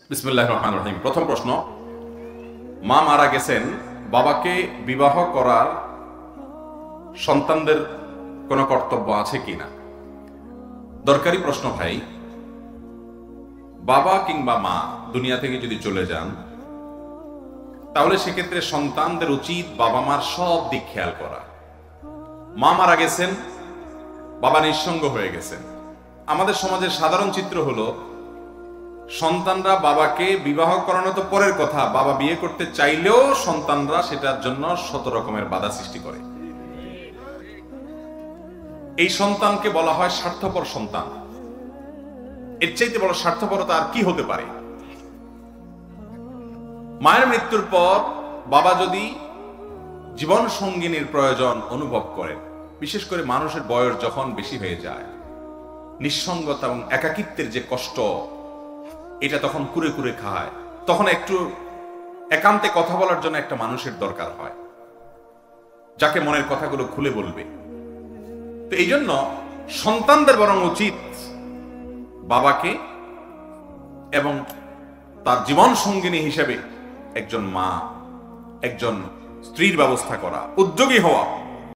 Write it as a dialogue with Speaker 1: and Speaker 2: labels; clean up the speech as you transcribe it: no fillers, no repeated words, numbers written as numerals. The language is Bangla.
Speaker 1: বিসমিল্লাহির রহমানির রহিম। প্রথম প্রশ্ন, মা মারা গেছেন, বাবাকে বিবাহ করার সন্তানদের কোনো কর্তব্য আছে কিনা? দরকারি প্রশ্ন ভাই। বাবা কিংবা মা দুনিয়া থেকে যদি চলে যান, তাহলে সেক্ষেত্রে সন্তানদের উচিত বাবা মার সব দিক খেয়াল করা। মা মারা গেছেন, বাবা নিঃসঙ্গ হয়ে গেছেন। আমাদের সমাজের সাধারণ চিত্র হলো, সন্তানরা বাবাকে বিবাহ করানো তো পরের কথা, বাবা বিয়ে করতে চাইলেও সন্তানরা সেটার জন্য শত রকমের বাধা সৃষ্টি করে। এই সন্তানকে বলা হয় স্বার্থপর সন্তান। এর চাইতে বড় স্বার্থপরতা আর কি হতে পারে? মায়ের মৃত্যুর পর বাবা যদি জীবন সঙ্গিনীর প্রয়োজন অনুভব করেন, বিশেষ করে মানুষের বয়স যখন বেশি হয়ে যায়, নিঃসঙ্গতা এবং একাকিত্বের যে কষ্ট, এটা তখন কুরে কুরে খায়, তখন একটু একান্তে কথা বলার জন্য একটা মানুষের দরকার হয়, যাকে মনের কথাগুলো খুলে বলবে। তো এই জন্য সন্তানদের বরং উচিত বাবাকে এবং তার জীবন সঙ্গিনী হিসেবে একজন মা, একজন স্ত্রীর ব্যবস্থা করা, উদ্যোগী হওয়া।